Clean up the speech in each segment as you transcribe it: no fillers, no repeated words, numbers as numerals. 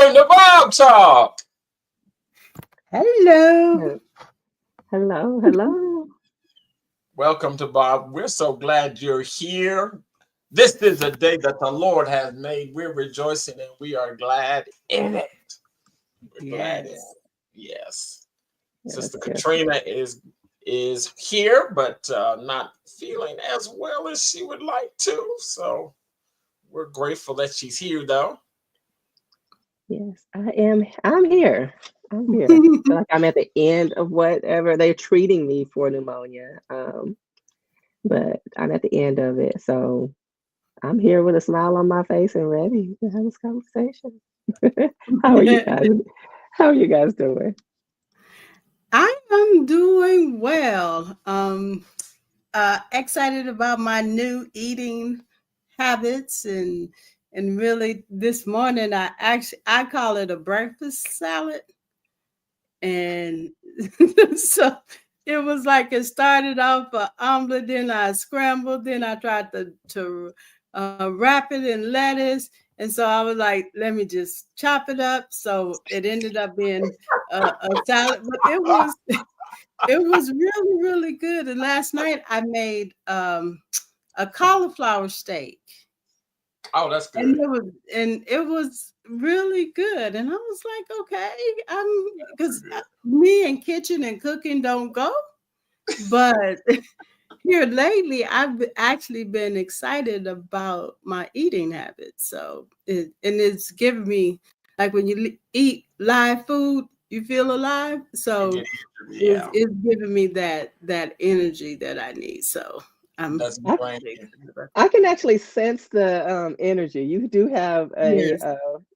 Welcome to Bob Talk. Hello. Hello, hello. Welcome to Bob. We're so glad you're here. This is a day that the Lord has made. We're rejoicing and we are glad in it. We're glad in it. Yes. Yes. Yes, Sister yes. Katrina is here, but not feeling as well as she would like to. So we're grateful that she's here, though. Yes, I am. I'm here. I'm here. I feel like I'm at the end of whatever they're treating me for pneumonia. But I'm at the end of it. So I'm here with a smile on my face and ready to have this conversation. How are you guys? How are you guys doing? I am doing well. Excited about my new eating habits and really this morning I call it a breakfast salad. And so it was like it started off an omelet, then I scrambled, then I tried to wrap it in lettuce. And so I was like, let me just chop it up. So it ended up being a salad, but it was really, really good. And last night I made a cauliflower steak. Oh, that's And good. it was really good. And I was like, okay, That's because good. me and kitchen and cooking don't go. But here lately, actually been excited about my eating habits. So it's given me, like, when you eat live food, you feel alive. You So get energy, yeah. it's giving me that energy that I need. So I'm Doesn't I, drain really you. excited about I can actually sense the energy. You do have a, yes,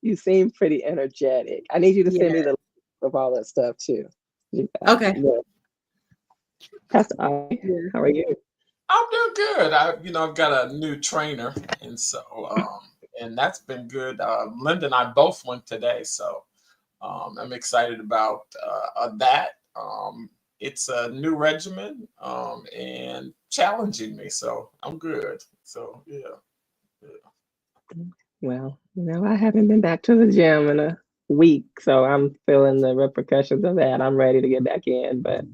you seem pretty energetic. I need you to send me yes. the list of all that stuff too. Okay. Yeah. Pastor Ollie, Yeah. how are you? I'm doing good. I've got a new trainer, and so and that's been good. Linda and I both went today, so I'm excited about that. It's a new regimen and challenging me, so I'm good. So yeah, yeah. Well, I haven't been back to the gym in a week, so I'm feeling the repercussions of that. I'm ready to get back in, but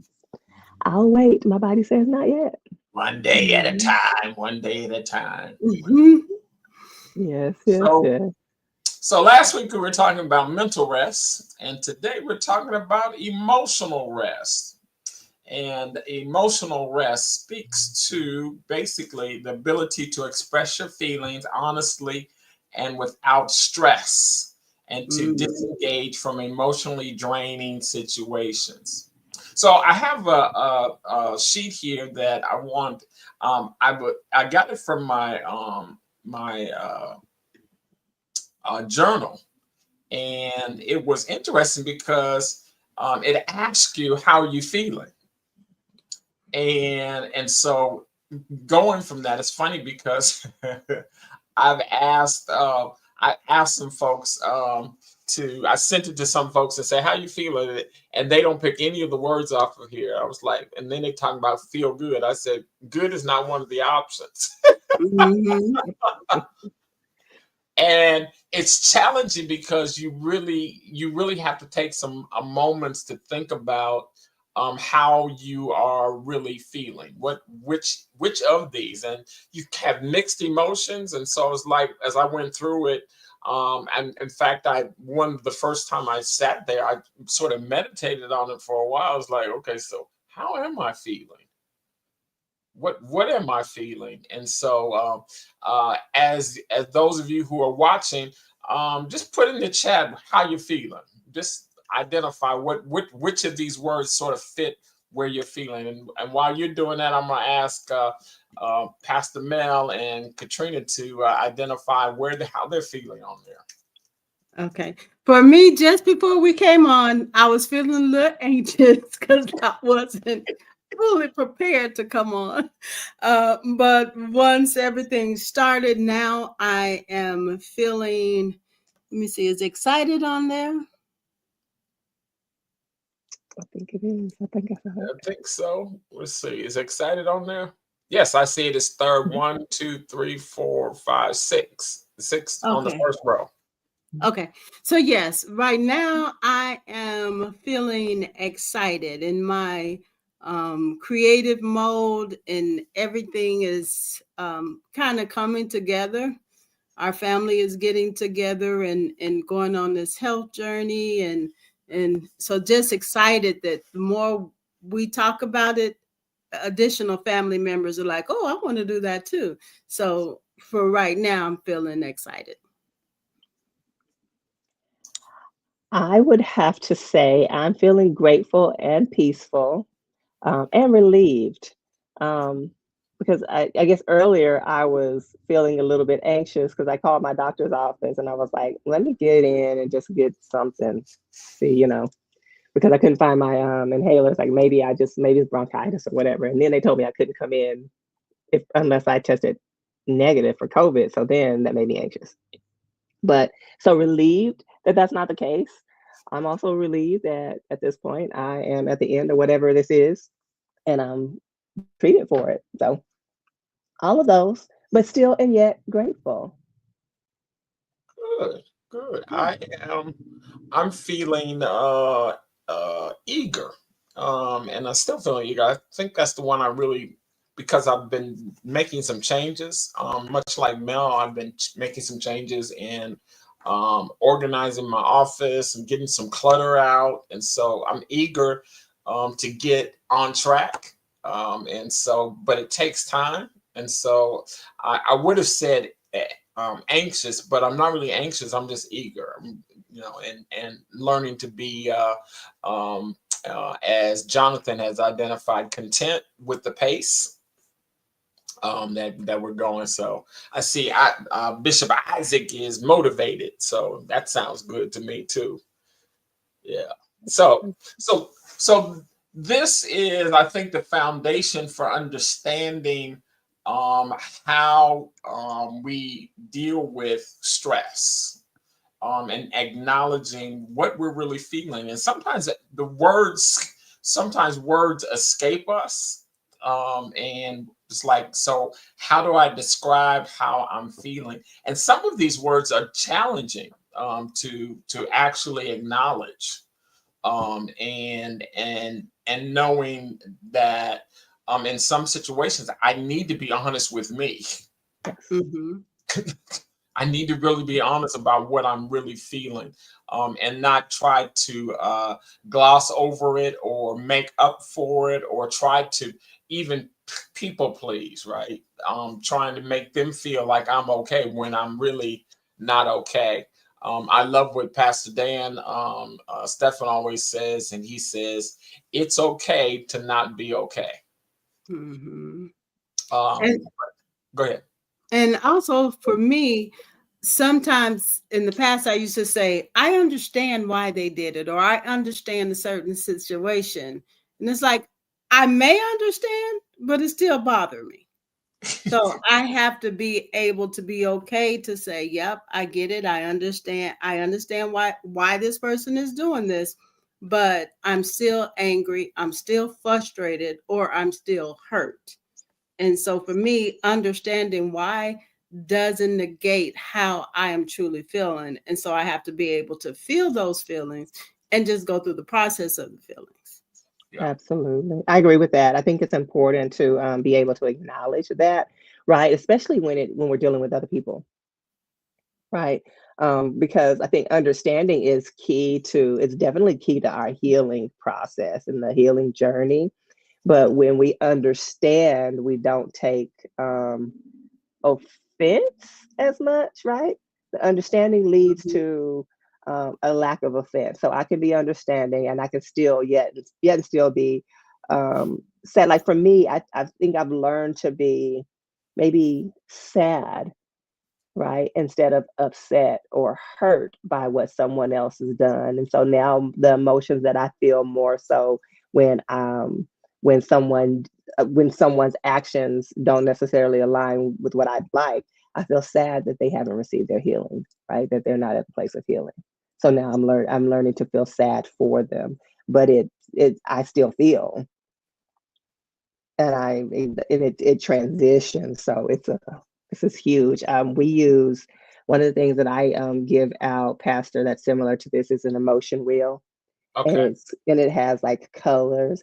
I'll wait. My body says not yet. One day at a Mhm. time. One day at a time. Mhm. Yes, yes, So yes. so last week we were talking about mental rest, and today we're talking about emotional rest. And emotional rest speaks to basically the ability to express your feelings honestly and without stress, and to Mhm. disengage from emotionally draining situations. So I have a sheet here that I want. I got it from my journal, and it was interesting because it asks you how you feeling, and so going from that, it's funny because I've asked I asked some folks to I sent it to some folks and say how you feeling, and they don't pick any of the words off of here. I was like, and then they talk about feel good. I said good is not one of the options. Mhm. And it's challenging because you really have to take some moments to think about how you are really feeling, which of these, and you have mixed emotions. And so it's like, as I went through it, and in fact, the first time I sat there, I sort of meditated on it for a while. I was like, okay, so how am I feeling? What am I feeling? And so as those of you who are watching, just put in the chat how you're feeling. Just identify which of these words sort of fit where you're feeling. And while you're doing that, I'm gonna ask Pastor Mel and Katrina to identify how they're feeling on there. Okay. For me, just before we came on, I was feeling a little anxious because I wasn't fully prepared to come on. But once everything started, now I am feeling, let me see, is excited on there? I think it is. I think I saw I it. think so. Let's see. Is excited on there? Yes, I see it as third. Mhm. One, two, three, four, five, six. Six on the Okay. first row. Okay. So yes, right now I am feeling excited in my creative mode, and everything is kind of coming together. Our family is getting together and going on this health journey, and so just excited that the more we talk about it, additional family members are like, oh, I want to do that too. So for right now, I'm feeling excited. I would have to say I'm feeling grateful and peaceful, and relieved. Um, because I guess earlier I was feeling a little bit anxious because I called my doctor's office and I was like, let me get in and just get something, see, because I couldn't find my inhalers. Like maybe it's bronchitis or whatever. And then they told me I couldn't come in if unless I tested negative for COVID. So then that made me anxious. But so relieved that that's not the case. I'm also relieved that at this point I am at the end of whatever this is, and I'm treated for it. So all of those, but still and yet grateful. Good, good. Good. I'm feeling eager. And I still feel eager. I think that's the one I really, because I've been making some changes. Much like Mel, I've been making some changes and organizing my office and getting some clutter out. And so I'm eager to get on track. And so, but it takes time. And so I would have said anxious, but I'm not really anxious. I'm just eager, and learning to be, as Jonathan has identified, content with the pace that we're going. So I see Bishop Isaac is motivated, so that sounds good to me too. Yeah. So so this is, I think, the foundation for understanding um, how we deal with stress, and acknowledging what we're really feeling. And sometimes words escape us. And it's like, so how do I describe how I'm feeling? And some of these words are challenging to actually acknowledge, and knowing that in some situations I need to be honest with me. Yes, Mm-hmm. I need to really be honest about what I'm really feeling, and not try to gloss over it or make up for it or try to even people please, right? Trying to make them feel like I'm okay when I'm really not okay. I love what Pastor Dan Stefan always says, and he says, it's okay to not be okay. Mm-hmm. Um, And Go ahead. And also for me, sometimes in the past, I used to say, I understand why they did it, or I understand a certain situation. And it's like, I may understand, but it still bothers me. So I have to be able to be okay to say, yep, I get it. I understand. I understand why this person is doing this, but I'm still angry. I'm still frustrated, or I'm still hurt. And so for me, understanding why doesn't negate how I am truly feeling. And so I have to be able to feel those feelings and just go through the process of the feelings. Yeah. absolutely. I agree with that. I think it's important to be able to acknowledge that, right? Especially when we're dealing with other people, right? Because I think understanding is key to, it's definitely key to our healing process and the healing journey. But when we understand, we don't take offense as much, right? The understanding leads Mhm. to a lack of offense. So I can be understanding, and I can still yet and still be sad. Like for me, I think I've learned to be maybe sad, right? Instead of upset or hurt by what someone else has done. And so now the emotions that I feel more so when when someone when someone's actions don't necessarily align with what I'd like, I feel sad that they haven't received their healing, right? That they're not at the place of healing. So now I'm learning to feel sad for them, but it I still feel, and it transitions. So this is huge. We use One of the things that I give out, Pastor, that's similar to this is an emotion wheel, and Okay. it has like colors.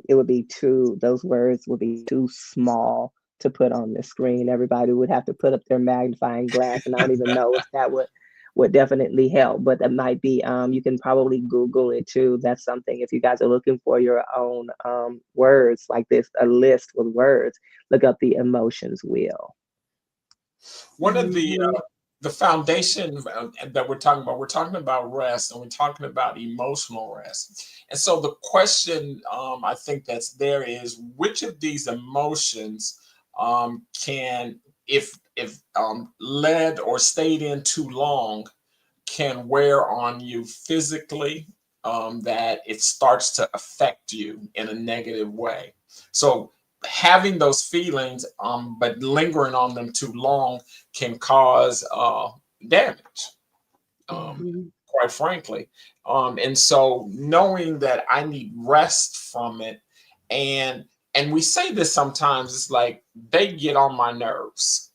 It would be too those words would be too small to put on the screen. Everybody would have to put up their magnifying glass, and I don't even know if that would definitely help. But that might be you can probably Google it too. That's something if you guys are looking for your own words like this, a list with words. Look up the emotions wheel. One of Mhm. the foundation that we're talking about rest, and we're talking about emotional rest. And so the question I think that's there is which of these emotions can, if led or stayed in too long, can wear on you physically, that it starts to affect you in a negative way. So having those feelings, but lingering on them too long can cause damage, um, Mhm. quite frankly. And so knowing that I need rest from it, and and we say this sometimes, it's like they get on my nerves,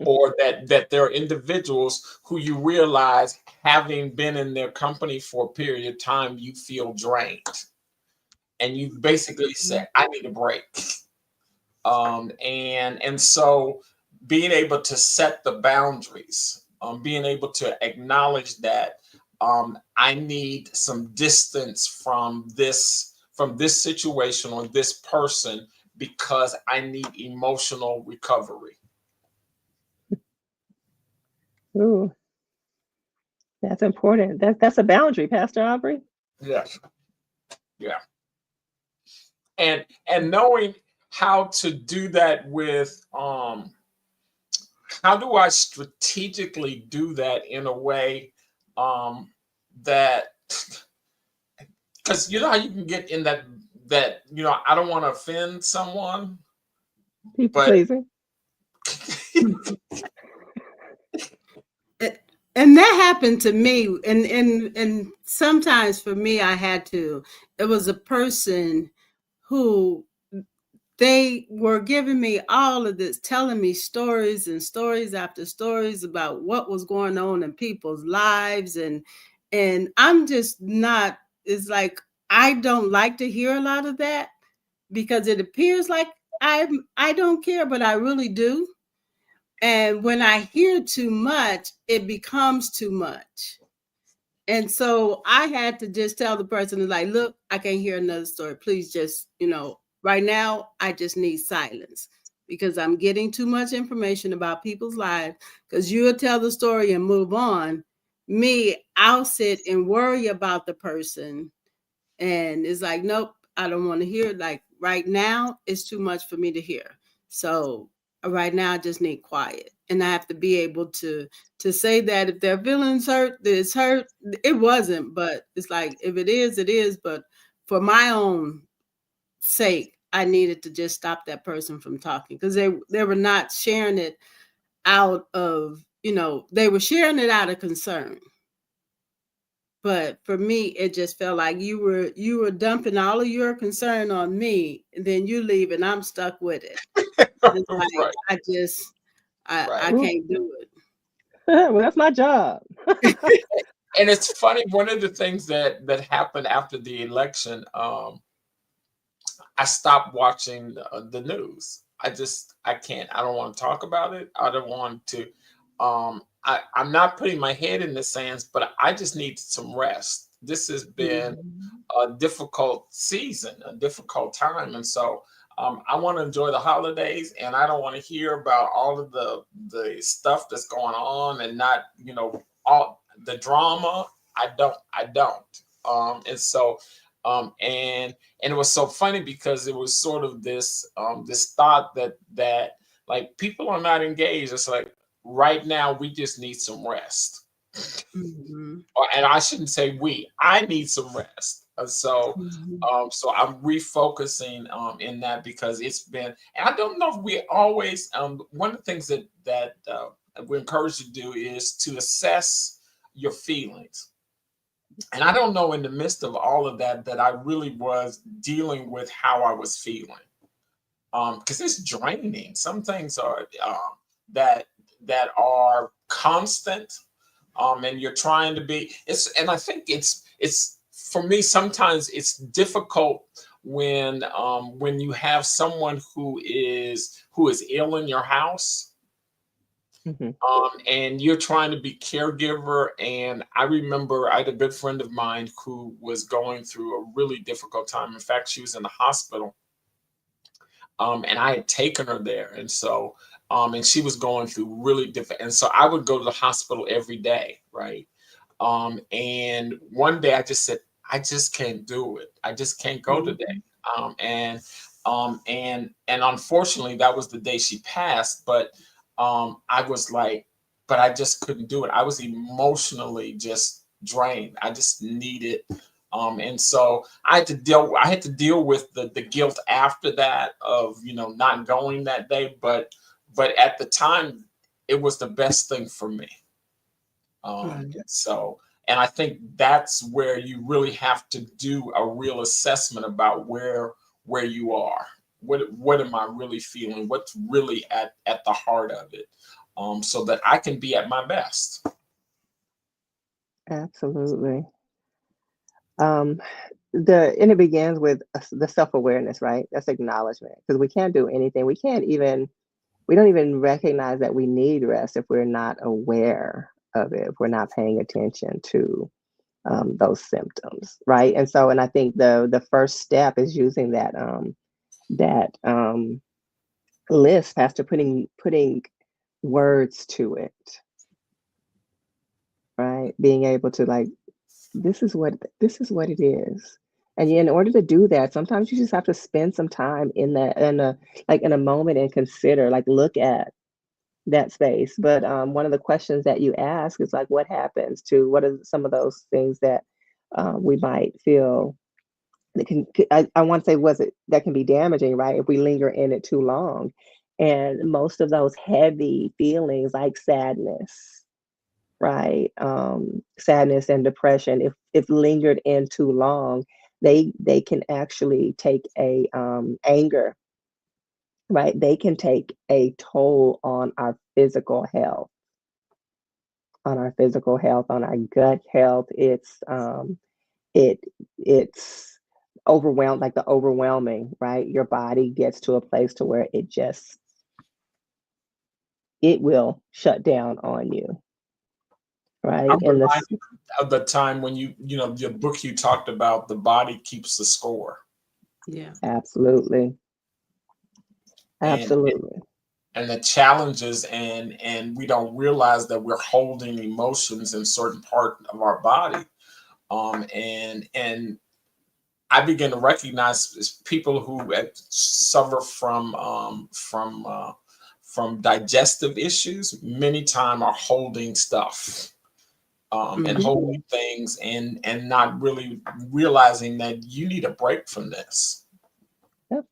or that there are individuals who you realize, having been in their company for a period of time, you feel drained, and you basically say, Mhm. I need a break. And so being able to set the boundaries, being able to acknowledge that, I need some distance from this situation or this person, because I need emotional recovery. Ooh, that's important. That's a boundary, Pastor Aubrey. Yes. Yeah. And knowing how to do that with, how do I strategically do that in a way, that, because you know how you can get in that, I don't want to offend someone, People but pleasing. A- and that happened to me, and sometimes for me I had to. It was a person who they were giving me all of this, telling me stories and stories after stories about what was going on in people's lives, and I'm just not. It's like I don't like to hear a lot of that because it appears like I don't care, but I really do. And when I hear too much, it becomes too much. And so I had to just tell the person, like, look, I can't hear another story. Please just, right now, I just need silence because I'm getting too much information about people's lives. Because you'll tell the story and move on. Me, I'll sit and worry about the person, and it's like, nope, I don't want to hear it. Like right now, it's too much for me to hear. So right now, I just need quiet, and I have to be able to say that if their feelings hurt, that it's hurt. It wasn't, but it's like if it is, it is. But for my own sake, I needed to just stop that person from talking because they were not sharing it out of they were sharing it out of concern. But for me, it just felt like you were dumping all of your concern on me, and then you leave, and I'm stuck with it. And it's like right, I just I right. Ooh, can't do it. well, that's my job. And it's funny. One of the things that happened after the election, I stopped watching the news. I can't. I don't want to talk about it. I don't want to. I'm not putting my head in the sands, but I just need some rest. This has been Mhm. a difficult season, a difficult time, and so I want to enjoy the holidays, and I don't want to hear about all of the stuff that's going on, and not all the drama. I don't. And so and it was so funny because it was sort of this thought that like people are not engaged. It's like right now we just need some rest. Mhm. And I shouldn't say we. I need some rest. Mhm. So I'm refocusing in that, because it's been. And I don't know if we always. One of the things that we encourage you to do is to assess your feelings. And I don't know, in the midst of all of that, that I really was dealing with how I was feeling. Because it's draining. Some things are that that are constant, and you're trying to be, it's, and I think it's for me sometimes it's difficult when you have someone who is ill in your house, Hmm. and you're trying to be caregiver. And I remember I had a good friend of mine who was going through a really difficult time. In fact, she was in the hospital, and I had taken her there, and so and she was going through really different, and so I would go to the hospital every day, right? And one day I just said, I just can't do it. I just can't go today. Mhm. And unfortunately, that was the day she passed. But I was like, but I just couldn't do it. I was emotionally just drained. I just needed, and so I had to deal with the guilt after that of not going that day. But at the time, it was the best thing for me. Right. So, and I think that's where you really have to do a real assessment about where you are. What am I really feeling? What's really at the heart of it? So that I can be at my best. Absolutely. Um, and it begins with the self-awareness, right? That's acknowledgement, because we can't do anything. We don't even recognize that we need rest if we're not aware of it, if we're not paying attention to those symptoms, right? And I think the first step is using that list, Pastor, putting words to it, right? Being able to, like, this is what it is. And in order to do that, sometimes you just have to spend some time in a moment and consider, like, look at that space. But one of the questions that you ask is like, what are some of those things that we might feel that I want to say, was it that can be damaging, right? If we linger in it too long. And most of those heavy feelings like sadness, right? Sadness and depression, if lingered in too long, they can actually take a anger, right? They can take a toll on our physical health, on our gut health. It it's like the overwhelming, right? Your body gets to a place to where it will shut down on you, right? I'm And this reminded of the time when your book you talked about the body keeps the score, Yeah. absolutely, and absolutely. and the challenges, and we don't realize that we're holding emotions in certain part of our body. And I begin to recognize people who suffer from digestive issues. Many time are holding stuff, and Hmm. holding things, and not really realizing that you need a break from this. Yep.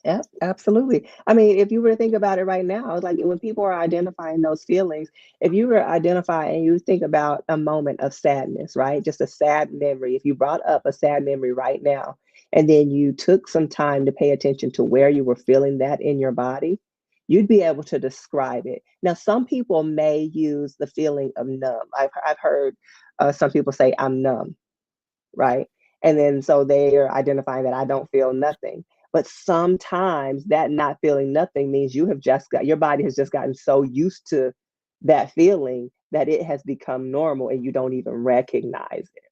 Yep, absolutely. I mean, if you were to think about it right now, like when people are identifying those feelings, if you were to identify and you think about a moment of sadness, right? Just a sad memory. If you brought up a sad memory right now, and then you took some time to pay attention to where you were feeling that in your body, you'd be able to describe it. Now, some people may use the feeling of numb. I've heard some people say, I'm numb, right? And then so they are identifying that I don't feel nothing. But sometimes that not feeling nothing means your body has just gotten so used to that feeling that it has become normal and you don't even recognize it.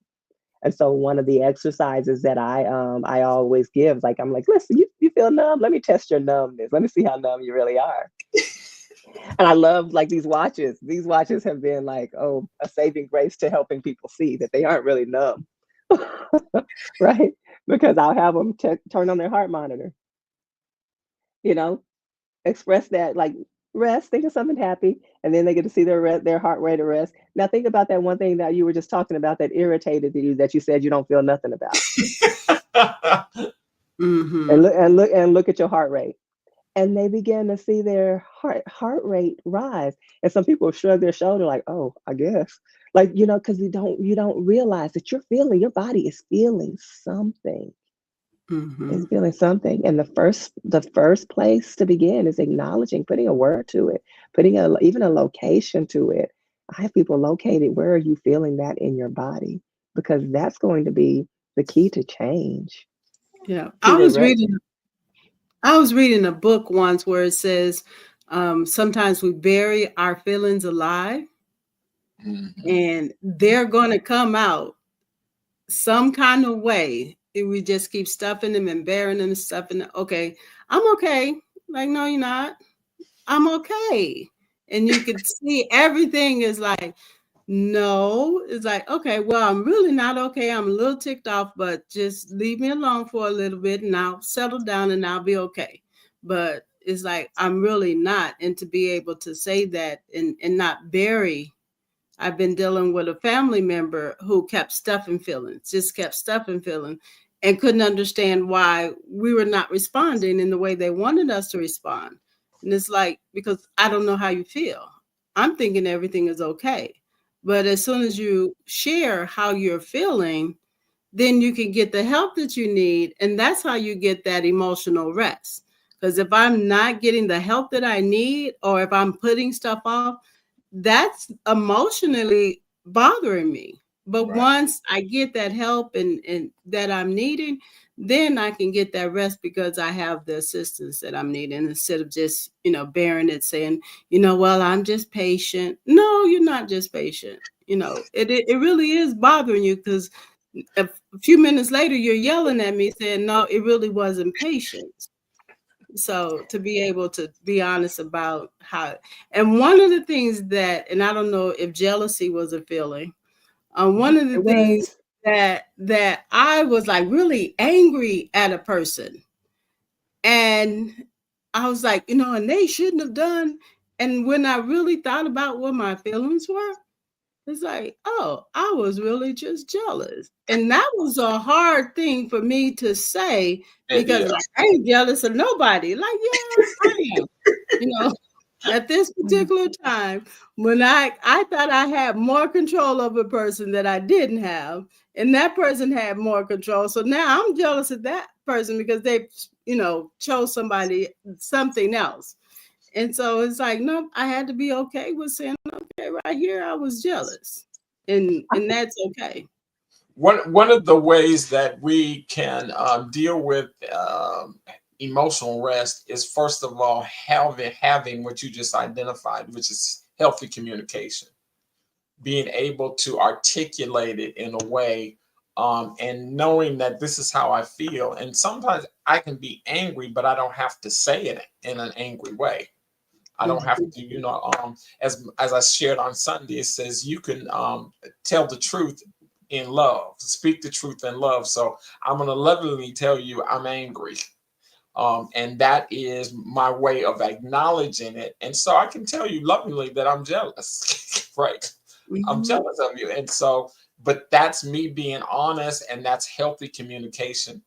And so one of the exercises that I always give, like, I'm like, listen, you feel numb? Let me test your numbness. Let me see how numb you really are. And I love, like, these watches. These watches have been like, oh, a saving grace to helping people see that they aren't really numb. Right? Because I'll have them turn on their heart monitor, you know, express that, like, rest, think of something happy, and then they get to see their heart rate at rest. Now think about that one thing that you were just talking about that irritated you, that you said you don't feel nothing about, and Hmm. look at your heart rate. And they begin to see their heart rate rise. And some people shrug their shoulder, like, oh, I guess. Like, because you don't realize that your body is feeling something. Mm-hmm. Is feeling something. And the first place to begin is acknowledging, putting a word to it, putting even a location to it. I have people located. Where are you feeling that in your body? Because that's going to be the key to change. Yeah. Key to re- I was reading a book once where it says sometimes we bury our feelings alive Mhm. and they're going to come out some kind of way. If we just keep stuffing them and burying them and stuffing them. Okay, I'm okay. Like, no, you're not. I'm okay. And you could see everything is like, no. It's like, okay, well, I'm really not okay. I'm a little ticked off, but just leave me alone for a little bit and I'll settle down and I'll be okay. But it's like, I'm really not. And to be able to say that and not bury. I've been dealing with a family member who kept stuffing feelings, just kept stuffing feelings, and couldn't understand why we were not responding in the way they wanted us to respond. And it's like, because I don't know how you feel. I'm thinking everything is okay. But as soon as you share how you're feeling, then you can get the help that you need. And that's how you get that emotional rest. Because if I'm not getting the help that I need, or if I'm putting stuff off, that's emotionally bothering me. But Right. once I get that help and that I'm needing, then I can get that rest because I have the assistance that I'm needing instead of just, bearing it, saying, well, I'm just patient. No, you're not just patient. It really is bothering you because a few minutes later you're yelling at me saying, no, it really wasn't patience. So to be able to be honest about how, and one of the things that, and I don't know if jealousy was a feeling, one of the it things was. that I was like really angry at a person, and I was like, and they shouldn't have done. And when I really thought about what my feelings were, it's like, oh, I was really just jealous. And that was a hard thing for me to say It because is. like, I ain't jealous of nobody. Like, yeah, I am. You know, at this particular time, when I thought I had more control of a person that I didn't have, and that person had more control. So now I'm jealous of that person because they, chose something else. And so it's like, no, I had to be okay with saying, okay, right here, I was jealous. And that's okay. One of the ways that we can deal with emotional rest is first of all having what you just identified, which is healthy communication, being able to articulate it in a way, and knowing that this is how I feel. And sometimes I can be angry, but I don't have to say it in an angry way. I don't have Mhm. to, as I shared on Sunday, it says you can tell the truth in love, speak the truth in love. So I'm gonna lovingly tell you I'm angry. And that is my way of acknowledging it. And so I can tell you lovingly that I'm jealous, right? I'm Mhm. jealous of you. And so, but that's me being honest, and that's healthy communication.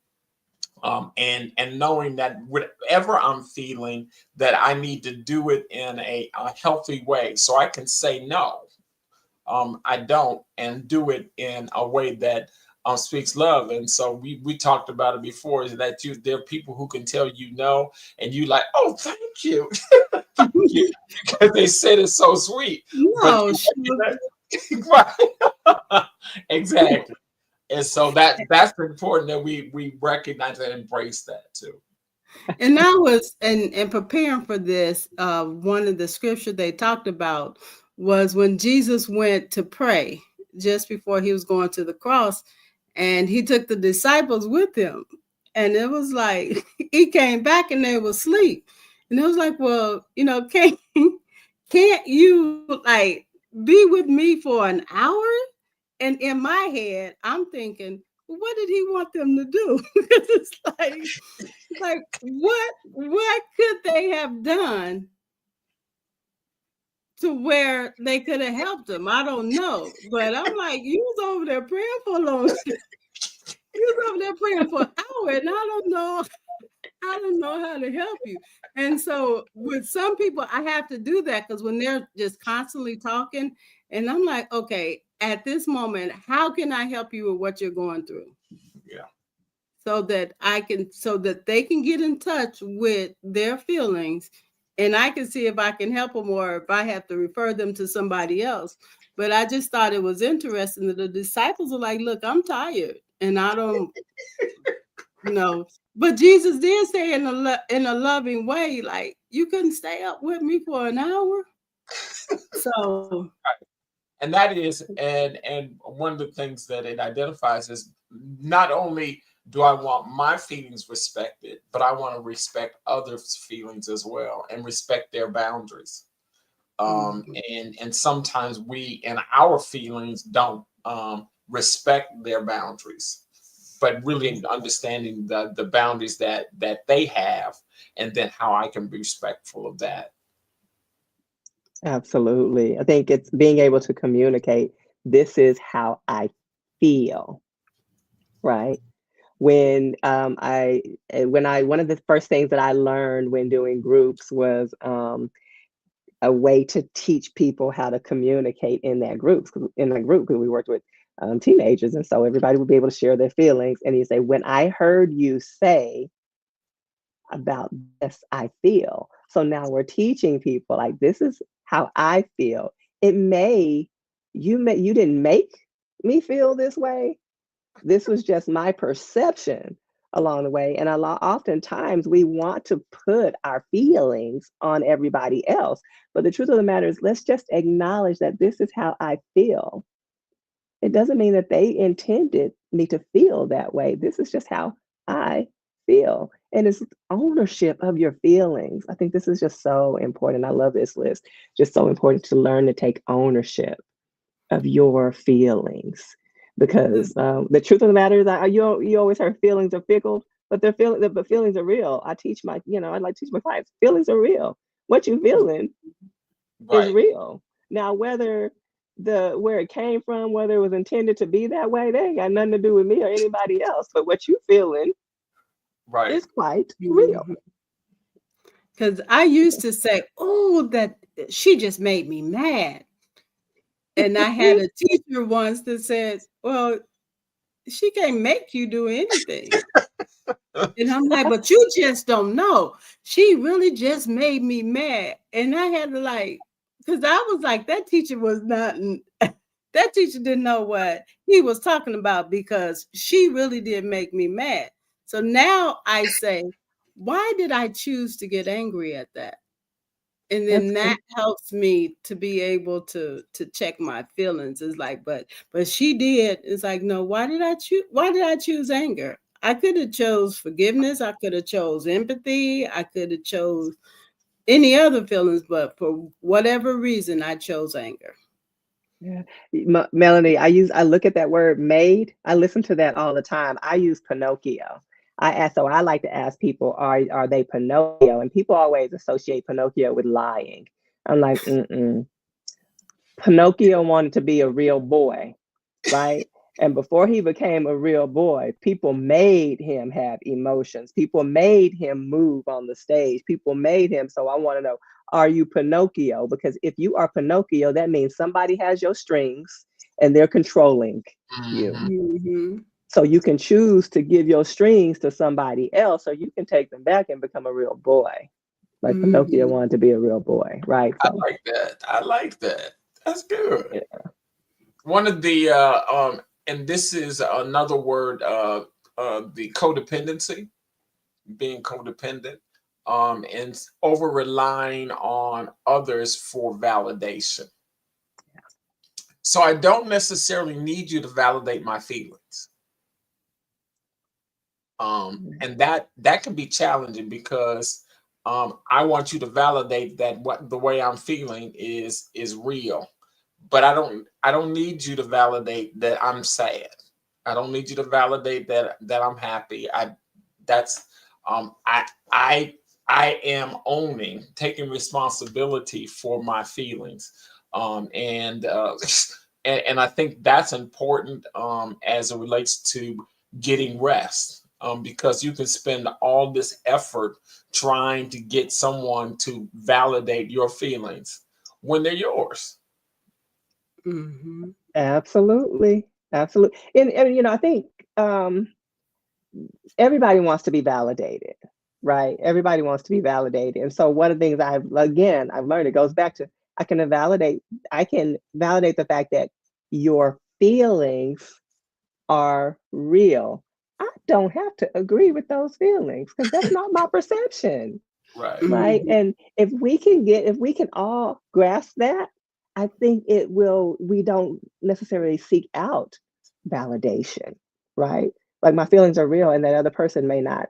And knowing that whatever I'm feeling, that I need to do it in a healthy way, so I can say no, I don't, and do it in a way that speaks love. And so we talked about it before, is that there are people who can tell you no, and you like, oh, thank you, thank you, because they said it so sweet, but No, you sure. right. Exactly. And so that's important that we recognize and embrace that too. And I was and preparing for this, one of the scripture they talked about was when Jesus went to pray just before he was going to the cross, and he took the disciples with him. And it was like he came back and they were asleep. And it was like, well, can't you like be with me for an hour? And in my head, I'm thinking, what did he want them to do? Because it's like what could they have done to where they could have helped him? I don't know. But I'm like, you was over there praying for a long time. You was over there praying for an hour, and I don't know how to help you. And so with some people, I have to do that because when they're just constantly talking, and I'm like, okay, at this moment, how can I help you with what you're going through? Yeah. so that they can get in touch with their feelings, and I can see if I can help them or if I have to refer them to somebody else. But I just thought it was interesting that the disciples are like, look, I'm tired and I don't know. But Jesus did say in in a loving way, like, you couldn't stay up with me for an hour. So And that is, and one of the things that it identifies is not only do I want my feelings respected, but I want to respect others' feelings as well and respect their boundaries. mhm. And sometimes we in our feelings don't respect their boundaries, but really understanding the boundaries that they have, and then how I can be respectful of that. Absolutely. I think it's being able to communicate, this is how I feel, right? When one of the first things that I learned when doing groups was a way to teach people how to communicate in that group. In the group, because we worked with teenagers, and so everybody would be able to share their feelings. And you say, "When I heard you say about this, I feel." So now we're teaching people like, this is how I feel. It may you didn't make me feel this way. This was just my perception along the way. And oftentimes we want to put our feelings on everybody else. But the truth of the matter is, let's just acknowledge that this is how I feel. It doesn't mean that they intended me to feel that way. This is just how I feel. And it's ownership of your feelings. I think this is just so important. I love this list. Just so important to learn to take ownership of your feelings, because the truth of the matter is that you always heard feelings are fickle, but but feelings are real. I like to teach my clients, feelings are real. What you feeling is Right, real. Now, where it came from, whether it was intended to be that way, they ain't got nothing to do with me or anybody else. But what you feeling right, is quite real. Mhm. Because I used to say, oh, that she just made me mad. And I had a teacher once that said, well, she can't make you do anything. And I'm like, but you just don't know. She really just made me mad. And I had to like, because I was like, that teacher was not, that teacher didn't know what he was talking about because she really did make me mad. So now I say, why did I choose to get angry at that? And That's then that good. helps me to be able to check my feelings. It's like, but she did. It's like, no, why did I choose anger? I could have chose forgiveness, I could have chose empathy, I could have chose any other feelings, but for whatever reason I chose anger. Yeah. Melanie, I look at that word made. I listen to that all the time. I use Pinocchio. So I like to ask people, are they Pinocchio? And people always associate Pinocchio with lying. I'm like, mm-mm. Pinocchio wanted to be a real boy, right? And before he became a real boy, people made him have emotions. People made him move on the stage. People made him. So I want to know, are you Pinocchio? Because if you are Pinocchio, that means somebody has your strings and they're controlling you. hmm Hmm. So you can choose to give your strings to somebody else, or you can take them back and become a real boy. Like Pinocchio Hmm. wanted to be a real boy, right? I So like that. I like that. That's good. yeah. One of the and this is another word, the codependency, being codependent, and over relying on others for validation. So I don't necessarily need you to validate my feelings. And that can be challenging because I want you to validate that what the way I'm feeling is real, but I don't need you to validate that I'm sad. I don't need you to validate that I'm happy. That's um, I I I am owning, taking responsibility for my feelings, and and I think that's important as it relates to getting rest, because you can spend all this effort trying to get someone to validate your feelings when they're yours. Hmm. Absolutely. Absolutely. And I think um everybody wants to be validated, right? Everybody wants to be validated. And so one of the things I've learned, it goes back to I can validate the fact that your feelings are real. I don't have to agree with those feelings because that's not my perception, Right. right? Mhm. And if we can all grasp that, I think we don't necessarily seek out validation, right? Like my feelings are real and that other person may not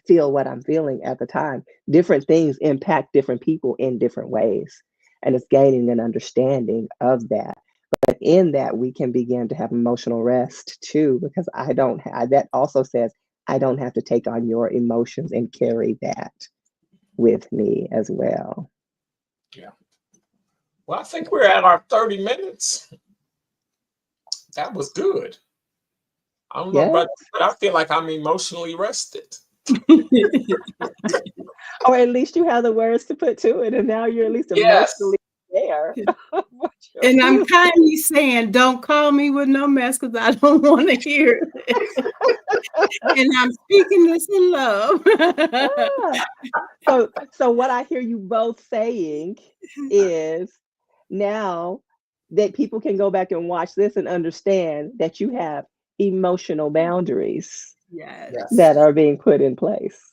feel what I'm feeling at the time. Different things impact different people in different ways. And it's gaining an understanding of that. But in that, we can begin to have emotional rest too, because that also says, I don't have to take on your emotions and carry that with me as well. Yeah. Well, I think we're at our 30 minutes. That was good. I don't know Yes. about you, but I feel like I'm emotionally rested. Or at least you have the words to put to it. And now you're at least Yes. emotionally there. And I'm kindly saying, don't call me with no mess because I don't want to hear it. And I'm speaking this in love. So what I hear you both saying is now that people can go back and watch this and understand that you have emotional boundaries Yes. Yes. that are being put in place.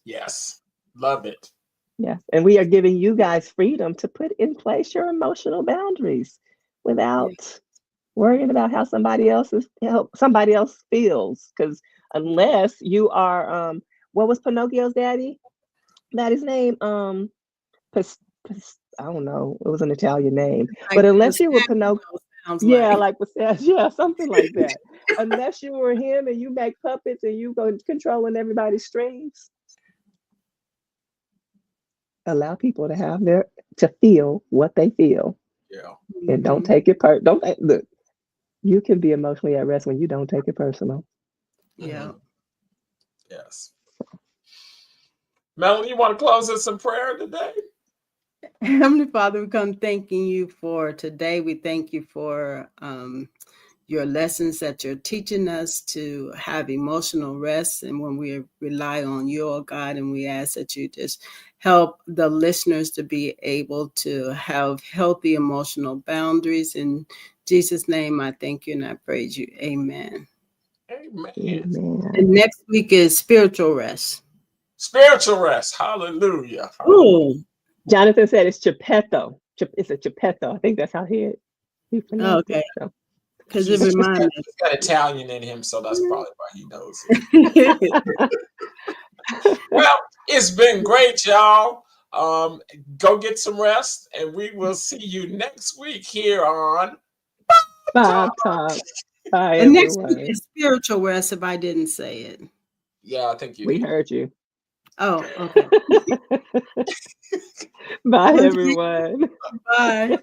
Yes. Love it. Yes. And we are giving you guys freedom to put in place your emotional boundaries without worrying about how somebody else feels. Because unless you are what was Pinocchio's daddy's name? I don't know. It was an Italian name. Like But unless you were pistachio Pinocchio, sounds yeah, like. yeah, something like that. Unless you were him and you make puppets and you go controlling everybody's strings, allow people to feel what they feel Yeah. and don't Mhm. take it don't look. You can be emotionally at rest when you don't take it personal. Yeah. Yes. Melanie, you want to close us in prayer today? Heavenly Father, we come thanking you for today. We thank you for your lessons that you're teaching us to have emotional rest. And when we rely on you, oh God, and we ask that you just help the listeners to be able to have healthy emotional boundaries. In Jesus' name, I thank you and I praise you. Amen. Amen. Amen. And next week is spiritual rest. Spiritual rest. Hallelujah. Oh, Jonathan said it's Geppetto. It's a Geppetto. I think that's how he pronounced okay. it. So. Because it reminds me. He's got Italian in him, so that's probably why he knows it. Well, it's been great, y'all. Go get some rest, and we will see you next week here on Bob Talk. Talk. Bye, And next week everyone. is spiritual rest if I didn't say it. Yeah, I think you We did. heard you. Oh, okay. Bye, Okay. everyone. Bye.